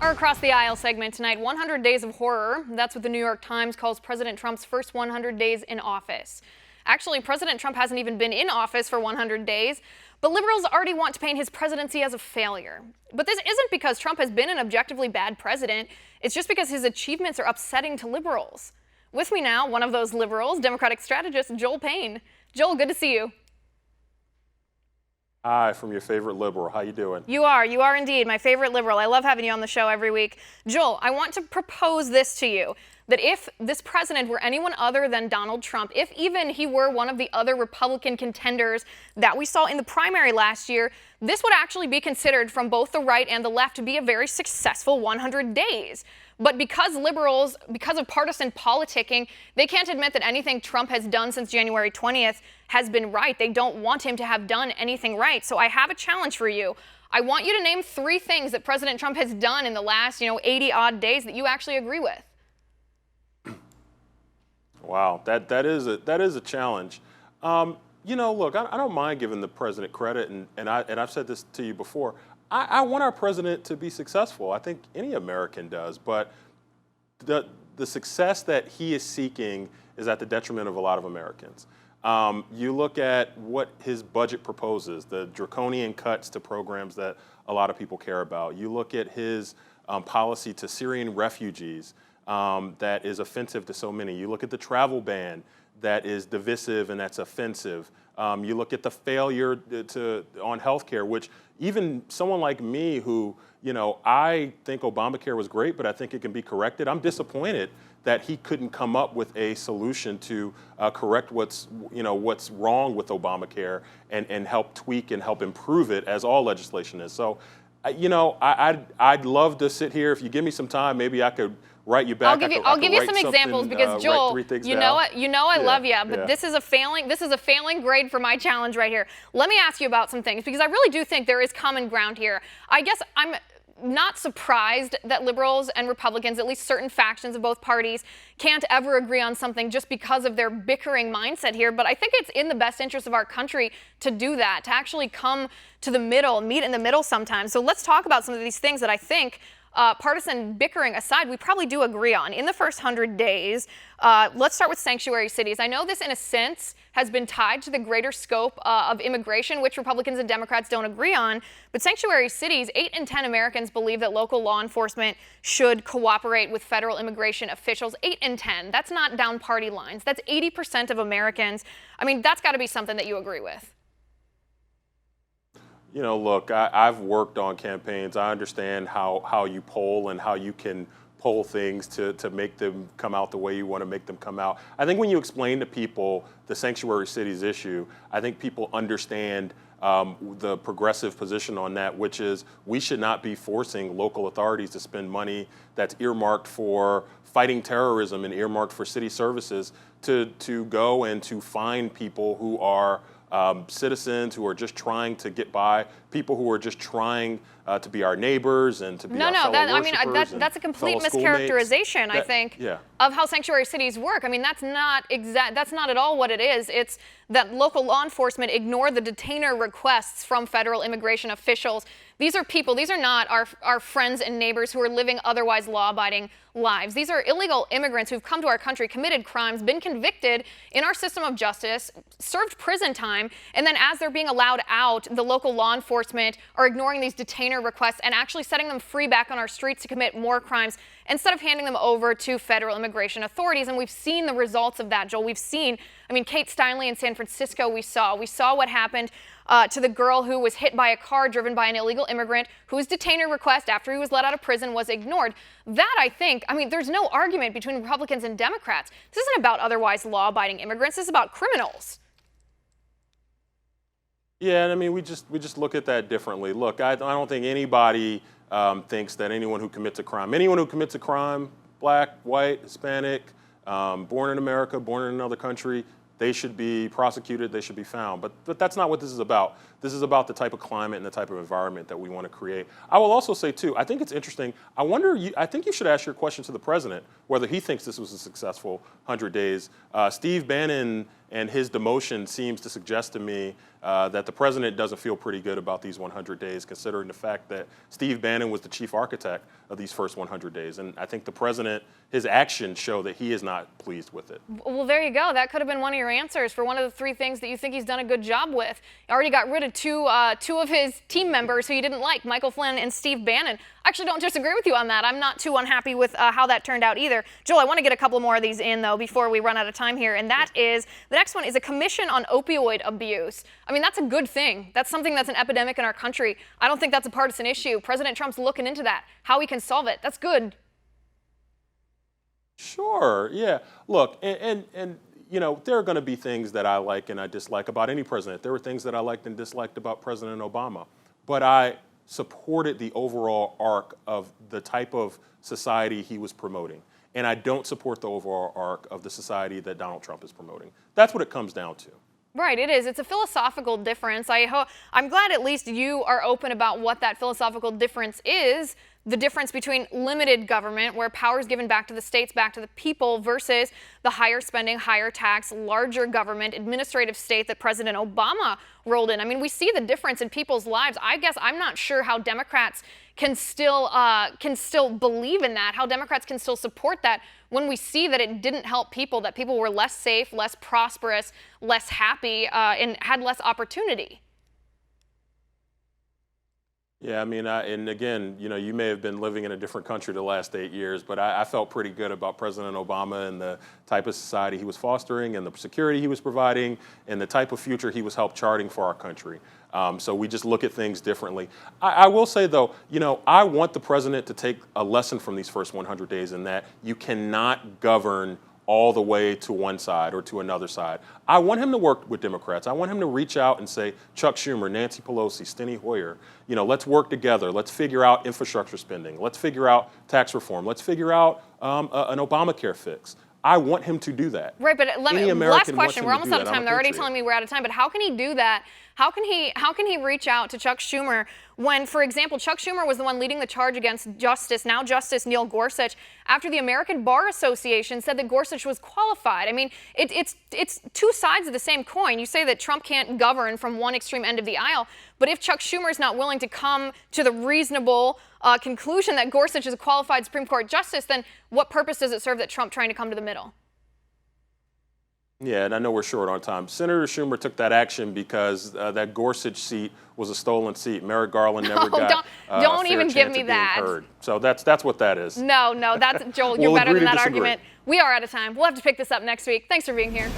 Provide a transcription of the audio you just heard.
Our Across the Aisle segment tonight, 100 Days of Horror. That's what the New York Times calls President Trump's first 100 days in office. Actually, President Trump hasn't even been in office for 100 days, but liberals already want to paint his presidency as a failure. But this isn't because Trump has been an objectively bad president. It's just because his achievements are upsetting to liberals. With me now, one of those liberals, Democratic strategist Joel Payne. Joel, good to see you. Hi, from your favorite liberal. How you doing? You are indeed my favorite liberal. I love having you on the show every week. Joel, I want to propose this to you, that if this president were anyone other than Donald Trump, if even he were one of the other Republican contenders that we saw in the primary last year, this would actually be considered from both the right and the left to be a very successful 100 days. But because liberals, because of partisan politicking, they can't admit that anything Trump has done since January 20th has been right. They don't want him to have done anything right. So I have a challenge for you. I want you to name 3 things that President Trump has done in the last, 80-odd days that you actually agree with. Wow, that is a challenge. Look, I don't mind giving the president credit, and I've said this to you before. I want our president to be successful. I think any American does, but the success that he is seeking is at the detriment of a lot of Americans. You look at what his budget proposes, the draconian cuts to programs that a lot of people care about. You look at his policy to Syrian refugees that is offensive to so many. You look at the travel ban that is divisive and that's offensive. You look at the failure on healthcare, which even someone like me who, I think Obamacare was great, but I think it can be corrected. I'm disappointed that he couldn't come up with a solution to correct what's wrong with Obamacare and help tweak and help improve it, as all legislation is. So, I'd love to sit here. If you give me some time, maybe I could write you back. I'll give you some examples because Joel, I love you, but yeah. This is a failing grade for my challenge right here. Let me ask you about some things because I really do think there is common ground here. I guess I'm not surprised that liberals and Republicans, at least certain factions of both parties, can't ever agree on something just because of their bickering mindset here. But I think it's in the best interest of our country to do that, to actually come to the middle, meet in the middle sometimes. So let's talk about some of these things that I think, partisan bickering aside, we probably do agree on. In the first 100 days, let's start with sanctuary cities. I know this, in a sense, has been tied to the greater scope of immigration, which Republicans and Democrats don't agree on. But sanctuary cities, 8 in 10 Americans believe that local law enforcement should cooperate with federal immigration officials. 8 in 10. That's not down party lines. That's 80% of Americans. I mean, that's got to be something that you agree with. Look, I've worked on campaigns. I understand how you poll and how you can poll things to make them come out the way you want to make them come out. I think when you explain to people the sanctuary cities issue, I think people understand the progressive position on that, which is we should not be forcing local authorities to spend money that's earmarked for fighting terrorism and earmarked for city services to go and to find people who are citizens who are just trying to get by, people who are just trying to be our neighbors and to be our fellow worshipers. That's a complete mischaracterization, I think, of how sanctuary cities work. I mean, that's not at all what it is. It's that local law enforcement ignore the detainer requests from federal immigration officials. These are people, these are not our friends and neighbors who are living otherwise law-abiding lives. These are illegal immigrants who've come to our country, committed crimes, been convicted in our system of justice, served prison time, and then as they're being allowed out, the local law enforcement are ignoring these detainer requests and actually setting them free back on our streets to commit more crimes instead of handing them over to federal immigration authorities. And we've seen the results of that, Joel. We've seen, Kate Steinle in San Francisco, we saw what happened to the girl who was hit by a car driven by an illegal immigrant whose detainer request after he was let out of prison was ignored. That, I think, there's no argument between Republicans and Democrats. This isn't about otherwise law-abiding immigrants. This is about criminals. Yeah, and we just look at that differently. Look, I don't think anybody thinks that anyone who commits a crime, black, white, Hispanic, born in America, born in another country, they should be prosecuted, they should be found. But that's not what this is about. This is about the type of climate and the type of environment that we want to create. I will also say, too, I think it's interesting. I think you should ask your question to the president, whether he thinks this was a successful 100 days. Steve Bannon and his demotion seems to suggest to me that the president doesn't feel pretty good about these 100 days, considering the fact that Steve Bannon was the chief architect of these first 100 days. And I think the president, his actions show that he is not pleased with it. Well, there you go. That could have been one of your answers for one of the 3 things that you think he's done a good job with. He already got rid of two of his team members who you didn't like, Michael Flynn and Steve Bannon. I actually don't disagree with you on that. I'm not too unhappy with how that turned out either. Joel, I want to get a couple more of these in, though, before we run out of time here. And that is, the next one is a commission on opioid abuse. I mean, that's a good thing. That's something that's an epidemic in our country. I don't think that's a partisan issue. President Trump's looking into that, how he can solve it. That's good. Sure, yeah. Look, and you know, there are going to be things that I like and I dislike about any president. There were things that I liked and disliked about President Obama. But I supported the overall arc of the type of society he was promoting. And I don't support the overall arc of the society that Donald Trump is promoting. That's what it comes down to. Right, it is. It's a philosophical difference. I'm glad at least you are open about what that philosophical difference is. The difference between limited government, where power is given back to the states, back to the people, versus the higher spending, higher tax, larger government, administrative state that President Obama rolled in. I mean, we see the difference in people's lives. I guess I'm not sure how Democrats can still believe in that, how Democrats can still support that when we see that it didn't help people, that people were less safe, less prosperous, less happy, and had less opportunity. Yeah, I mean, and again, you know, you may have been living in a different country the last 8 years, but I felt pretty good about President Obama and the type of society he was fostering and the security he was providing and the type of future he was helped charting for our country. So we just look at things differently. I will say, though, you know, I want the president to take a lesson from these first 100 days in that you cannot govern all the way to one side or to another side. I want him to work with Democrats. I want him to reach out and say, Chuck Schumer, Nancy Pelosi, Steny Hoyer, you know, let's work together. Let's figure out infrastructure spending. Let's figure out tax reform. Let's figure out an Obamacare fix. I want him to do that. Right, but last question. We're almost out of time. They're already telling me we're out of time. But how can he do that? How can he reach out to Chuck Schumer when, for example, Chuck Schumer was the one leading the charge against Justice Neil Gorsuch, after the American Bar Association said that Gorsuch was qualified? I mean, it's 2 sides of the same coin. You say that Trump can't govern from one extreme end of the aisle, but if Chuck Schumer is not willing to come to the reasonable conclusion that Gorsuch is a qualified Supreme Court justice, then what purpose does it serve that Trump trying to come to the middle? Yeah, and I know we're short on time. Senator Schumer took that action because that Gorsuch seat was a stolen seat. Merrick Garland never got don't a fair even chance give me at being that. heard. So that's what that is. No, that's Joel. You're better than that argument. We are out of time. We'll have to pick this up next week. Thanks for being here.